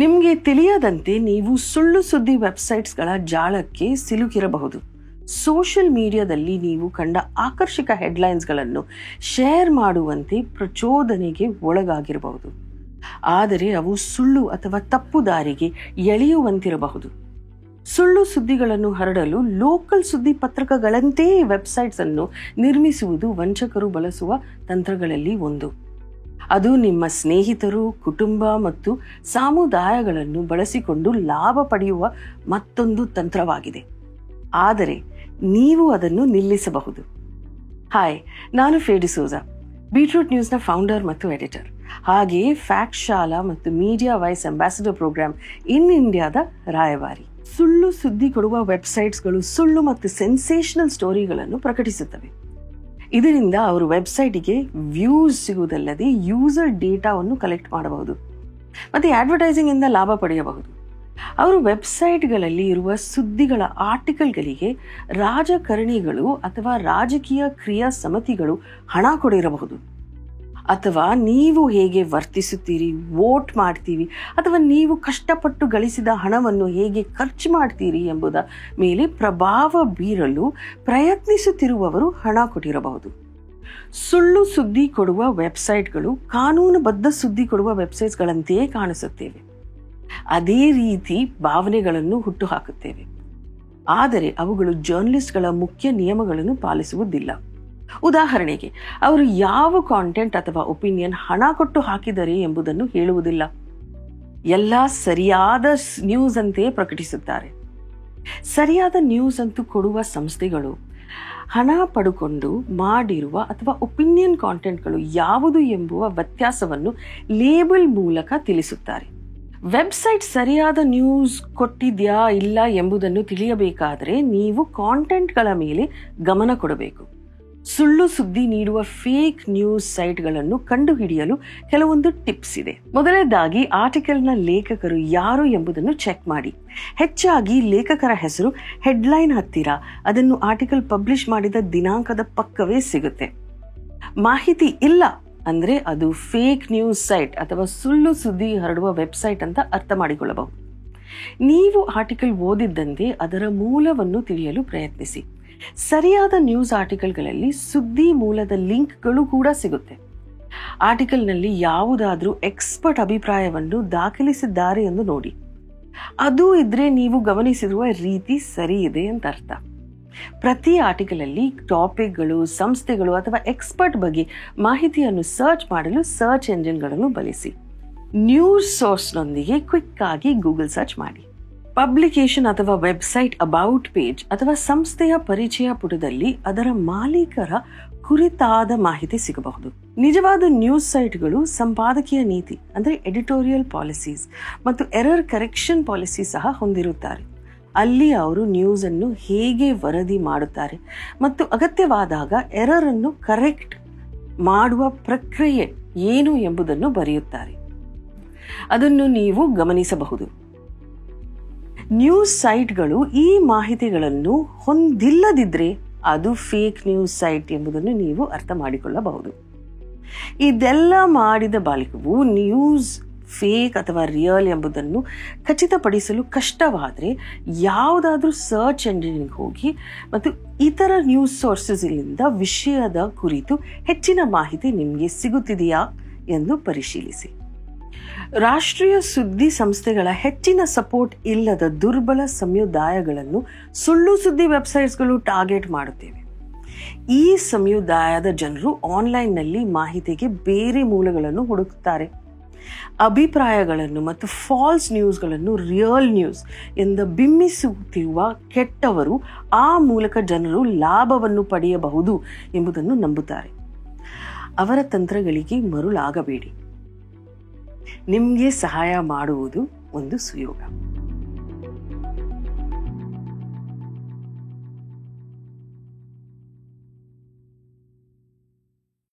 ನಿಮಗೆ ತಿಳಿಯದಂತೆ ನೀವು ಸುಳ್ಳು ಸುದ್ದಿ ವೆಬ್ಸೈಟ್ಸ್ಗಳ ಜಾಲಕ್ಕೆ ಸಿಲುಕಿರಬಹುದು. ಸೋಷಿಯಲ್ ಮೀಡಿಯಾದಲ್ಲಿ ನೀವು ಕಂಡ ಆಕರ್ಷಕ ಹೆಡ್ಲೈನ್ಸ್ಗಳನ್ನು ಶೇರ್ ಮಾಡುವಂತೆ ಪ್ರಚೋದನೆಗೆ ಒಳಗಾಗಿರಬಹುದು. ಆದರೆ ಅವು ಸುಳ್ಳು ಅಥವಾ ತಪ್ಪು ದಾರಿಗೆ ಎಳೆಯುವಂತಿರಬಹುದು. ಸುಳ್ಳು ಸುದ್ದಿಗಳನ್ನು ಹರಡಲು ಲೋಕಲ್ ಸುದ್ದಿ ಪತ್ರಕಗಳಂತೆಯೇ ವೆಬ್ಸೈಟ್ಸ್ ಅನ್ನು ನಿರ್ಮಿಸುವುದು ವಂಚಕರು ಬಳಸುವ ತಂತ್ರಗಳಲ್ಲಿ ಒಂದು. ಅದು ನಿಮ್ಮ ಸ್ನೇಹಿತರು, ಕುಟುಂಬ ಮತ್ತು ಸಮುದಾಯಗಳನ್ನು ಬಳಸಿಕೊಂಡು ಲಾಭ ಪಡೆಯುವ ಮತ್ತೊಂದು ತಂತ್ರವಾಗಿದೆ. ಆದರೆ ನೀವು ಅದನ್ನು ನಿಲ್ಲಿಸಬಹುದು. ಹಾಯ್, ನಾನು ಫೇ ಡಿಸೋಜಾ, ಬೀಟ್ರೂಟ್ ನ್ಯೂಸ್ನ ಫೌಂಡರ್ ಮತ್ತು ಎಡಿಟರ್, ಹಾಗೆಯೇ ಫ್ಯಾಕ್ಟ್ ಶಾಲಾ ಮತ್ತು ಮೀಡಿಯಾ ವಾಯ್ಸ್ ಅಂಬಾಸಿಡರ್ ಪ್ರೋಗ್ರಾಮ್ ಇನ್ ಇಂಡಿಯಾದ ರಾಯಭಾರಿ. ಸುಳ್ಳು ಸುದ್ದಿ ಕೊಡುವ ವೆಬ್ಸೈಟ್ಸ್ಗಳು ಸುಳ್ಳು ಮತ್ತು ಸೆನ್ಸೇಷನಲ್ ಸ್ಟೋರಿಗಳನ್ನು ಪ್ರಕಟಿಸುತ್ತವೆ. ಇದರಿಂದ ಅವರು ವೆಬ್ಸೈಟಿಗೆ ವ್ಯೂಸ್ ಸಿಗುವುದಲ್ಲದೆ ಯೂಸರ್ ಡೇಟಾವನ್ನು ಕಲೆಕ್ಟ್ ಮಾಡಬಹುದು ಮತ್ತು ಅಡ್ವರ್ಟೈಸಿಂಗ್ ಇಂದ ಲಾಭ ಪಡೆಯಬಹುದು. ಅವರು ವೆಬ್ಸೈಟ್ಗಳಲ್ಲಿ ಇರುವ ಸುದ್ದಿಗಳ ಆರ್ಟಿಕಲ್ಗಳಿಗೆ ರಾಜಕಾರಣಿಗಳು ಅಥವಾ ರಾಜಕೀಯ ಕ್ರಿಯಾ ಸಮಿತಿಗಳು ಹಣ ಕೊಡಿರಬಹುದು. ಅಥವಾ ನೀವು ಹೇಗೆ ವರ್ತಿಸುತ್ತೀರಿ, ವೋಟ್ ಮಾಡ್ತೀವಿ ಅಥವಾ ನೀವು ಕಷ್ಟಪಟ್ಟು ಗಳಿಸಿದ ಹಣವನ್ನು ಹೇಗೆ ಖರ್ಚು ಮಾಡ್ತೀರಿ ಎಂಬುದರ ಮೇಲೆ ಪ್ರಭಾವ ಬೀರಲು ಪ್ರಯತ್ನಿಸುತ್ತಿರುವವರು ಹಣ ಕೊಟ್ಟಿರಬಹುದು. ಸುಳ್ಳು ಸುದ್ದಿ ಕೊಡುವ ವೆಬ್ಸೈಟ್ಗಳು ಕಾನೂನುಬದ್ಧ ಸುದ್ದಿ ಕೊಡುವ ವೆಬ್ಸೈಟ್ಸ್ಗಳಂತೆಯೇ ಕಾಣಿಸುತ್ತೇವೆ. ಅದೇ ರೀತಿ ಭಾವನೆಗಳನ್ನು ಹುಟ್ಟುಹಾಕುತ್ತೇವೆ. ಆದರೆ ಅವುಗಳು ಜರ್ನಲಿಸ್ಟ್ಗಳ ಮುಖ್ಯ ನಿಯಮಗಳನ್ನು ಪಾಲಿಸುವುದಿಲ್ಲ. ಉದಾಹರಣೆಗೆ, ಅವರು ಯಾವ ಕಾಂಟೆಂಟ್ ಅಥವಾ ಒಪಿನಿಯನ್ ಹಣ ಕೊಟ್ಟು ಹಾಕಿದರೆ ಎಂಬುದನ್ನು ಹೇಳುವುದಿಲ್ಲ. ಎಲ್ಲ ಸರಿಯಾದ ನ್ಯೂಸ್ ಅಂತೆಯೇ ಪ್ರಕಟಿಸುತ್ತಾರೆ. ಸರಿಯಾದ ನ್ಯೂಸ್ ಅಂತೂ ಕೊಡುವ ಸಂಸ್ಥೆಗಳು ಹಣ ಪಡೆದುಕೊಂಡು ಮಾಡಿರುವ ಅಥವಾ ಒಪಿನಿಯನ್ ಕಾಂಟೆಂಟ್ಗಳು ಯಾವುದು ಎಂಬುವ ವ್ಯತ್ಯಾಸವನ್ನು ಲೇಬಲ್ ಮೂಲಕ ತಿಳಿಸುತ್ತಾರೆ. ವೆಬ್ಸೈಟ್ ಸರಿಯಾದ ನ್ಯೂಸ್ ಕೊಟ್ಟಿದ್ಯಾ ಇಲ್ಲ ಎಂಬುದನ್ನು ತಿಳಿಯಬೇಕಾದರೆ ನೀವು ಕಾಂಟೆಂಟ್ಗಳ ಮೇಲೆ ಗಮನ ಕೊಡಬೇಕು. ಸುಳ್ಳು ಸುದ್ದಿ ನೀಡುವ ಫೇಕ್ ನ್ಯೂಸ್ ಸೈಟ್ಗಳನ್ನು ಕಂಡುಹಿಡಿಯಲು ಕೆಲವೊಂದು ಟಿಪ್ಸ್ ಇದೆ. ಮೊದಲನೇದಾಗಿ, ಆರ್ಟಿಕಲ್ನ ಲೇಖಕರು ಯಾರು ಎಂಬುದನ್ನು ಚೆಕ್ ಮಾಡಿ. ಹೆಚ್ಚಾಗಿ ಲೇಖಕರ ಹೆಸರು ಹೆಡ್ಲೈನ್ ಹತ್ತಿರ, ಅದನ್ನು ಆರ್ಟಿಕಲ್ ಪಬ್ಲಿಷ್ ಮಾಡಿದ ದಿನಾಂಕದ ಪಕ್ಕವೇ ಸಿಗುತ್ತೆ. ಮಾಹಿತಿ ಇಲ್ಲ ಅಂದ್ರೆ ಅದು ಫೇಕ್ ನ್ಯೂಸ್ ಸೈಟ್ ಅಥವಾ ಸುಳ್ಳು ಸುದ್ದಿ ಹರಡುವ ವೆಬ್ಸೈಟ್ ಅಂತ ಅರ್ಥ ಮಾಡಿಕೊಳ್ಳಬಹುದು. ನೀವು ಆರ್ಟಿಕಲ್ ಓದಿದ್ದಂತೆ ಅದರ ಮೂಲವನ್ನು ತಿಳಿಯಲು ಪ್ರಯತ್ನಿಸಿ. ಸರಿಯಾದ ನ್ಯೂಸ್ ಆರ್ಟಿಕಲ್ಗಳಲ್ಲಿ ಸುದ್ದಿ ಮೂಲದ ಲಿಂಕ್ಗಳು ಕೂಡ ಸಿಗುತ್ತೆ. ಆರ್ಟಿಕಲ್ನಲ್ಲಿ ಯಾವುದಾದ್ರೂ ಎಕ್ಸ್ಪರ್ಟ್ ಅಭಿಪ್ರಾಯವನ್ನು ದಾಖಲಿಸಿದ್ದಾರೆ ಎಂದು ನೋಡಿ. ಅದು ಇದ್ರೆ ನೀವು ಗಮನಿಸಿರುವ ರೀತಿ ಸರಿ ಇದೆ ಅಂತ ಅರ್ಥ. ಪ್ರತಿ ಆರ್ಟಿಕಲ್ ಅಲ್ಲಿ ಟಾಪಿಕ್ಗಳು, ಸಂಸ್ಥೆಗಳು ಅಥವಾ ಎಕ್ಸ್ಪರ್ಟ್ ಬಗ್ಗೆ ಮಾಹಿತಿಯನ್ನು ಸರ್ಚ್ ಮಾಡಲು ಸರ್ಚ್ ಎಂಜಿನ್ಗಳನ್ನು ಬಳಸಿ. ನ್ಯೂಸ್ ಸೋರ್ಸ್ನೊಂದಿಗೆ ಕ್ವಿಕ್ ಆಗಿ ಗೂಗಲ್ ಸರ್ಚ್ ಮಾಡಿ. ಪಬ್ಲಿಕೇಶನ್ ಅಥವಾ ವೆಬ್ಸೈಟ್ ಅಬೌಟ್ ಪೇಜ್ ಅಥವಾ ಸಂಸ್ಥೆಯ ಪರಿಚಯ ಪುಟದಲ್ಲಿ ಅದರ ಮಾಲೀಕರ ಕುರಿತಾದ ಮಾಹಿತಿ ಸಿಗಬಹುದು. ನಿಜವಾದ ನ್ಯೂಸ್ ಸೈಟ್ಗಳು ಸಂಪಾದಕೀಯ ನೀತಿ ಅಂದರೆ ಎಡಿಟೋರಿಯಲ್ ಪಾಲಿಸೀಸ್ ಮತ್ತು ಎರರ್ ಕರೆಕ್ಷನ್ ಪಾಲಿಸಿ ಸಹ ಹೊಂದಿರುತ್ತಾರೆ. ಅಲ್ಲಿ ಅವರು ನ್ಯೂಸ್ ಅನ್ನು ಹೇಗೆ ವರದಿ ಮಾಡುತ್ತಾರೆ ಮತ್ತು ಅಗತ್ಯವಾದಾಗ ಎರರ್ ಅನ್ನು ಕರೆಕ್ಟ್ ಮಾಡುವ ಪ್ರಕ್ರಿಯೆ ಏನು ಎಂಬುದನ್ನು ಬರೆಯುತ್ತಾರೆ. ಅದನ್ನು ನೀವು ಗಮನಿಸಬಹುದು. ನ್ಯೂಸ್ ಸೈಟ್ಗಳು ಈ ಮಾಹಿತಿಗಳನ್ನು ಹೊಂದಿಲ್ಲದಿದ್ದರೆ ಅದು ಫೇಕ್ ನ್ಯೂಸ್ ಸೈಟ್ ಎಂಬುದನ್ನು ನೀವು ಅರ್ಥ ಮಾಡಿಕೊಳ್ಳಬಹುದು. ಇದೆಲ್ಲ ಮಾಡಿದ ಬಳಿಕವೂ ನ್ಯೂಸ್ ಫೇಕ್ ಅಥವಾ ರಿಯಲ್ ಎಂಬುದನ್ನು ಖಚಿತಪಡಿಸಲು ಕಷ್ಟವಾದರೆ ಯಾವುದಾದ್ರೂ ಸರ್ಚ್ ಎಂಜಿನ್ಗೆ ಹೋಗಿ ಮತ್ತು ಇತರ ನ್ಯೂಸ್ ಸೋರ್ಸಸ್ಗಳಿಂದ ವಿಷಯದ ಕುರಿತು ಹೆಚ್ಚಿನ ಮಾಹಿತಿ ನಿಮಗೆ ಸಿಗುತ್ತಿದೆಯಾ ಎಂದು ಪರಿಶೀಲಿಸಿ. ರಾಷ್ಟ್ರೀಯ ಸುದ್ದಿ ಸಂಸ್ಥೆಗಳ ಹೆಚ್ಚಿನ ಸಪೋರ್ಟ್ ಇಲ್ಲದ ದುರ್ಬಲ ಸಮುದಾಯಗಳನ್ನು ಸುಳ್ಳು ಸುದ್ದಿ ವೆಬ್ಸೈಟ್ಸ್ಗಳು ಟಾರ್ಗೆಟ್ ಮಾಡುತ್ತವೆ. ಈ ಸಮುದಾಯದ ಜನರು ಆನ್ಲೈನ್ನಲ್ಲಿ ಮಾಹಿತಿಗೆ ಬೇರೆ ಮೂಲಗಳನ್ನು ಹುಡುಕುತ್ತಾರೆ. ಅಭಿಪ್ರಾಯಗಳನ್ನು ಮತ್ತು ಫಾಲ್ಸ್ ನ್ಯೂಸ್ಗಳನ್ನು ರಿಯಲ್ ನ್ಯೂಸ್ ಎಂದು ಬಿಂಬಿಸುತ್ತಿರುವ ಕೆಟ್ಟವರು ಆ ಮೂಲಕ ಜನರು ಲಾಭವನ್ನು ಪಡೆಯಬಹುದು ಎಂಬುದನ್ನು ನಂಬುತ್ತಾರೆ. ಅವರ ತಂತ್ರಗಳಿಗೆ ಮರುಳಾಗಬೇಡಿ. ನಿಮಗೆ ಸಹಾಯ ಮಾಡುವುದು ಒಂದು ಸುಯೋಗ.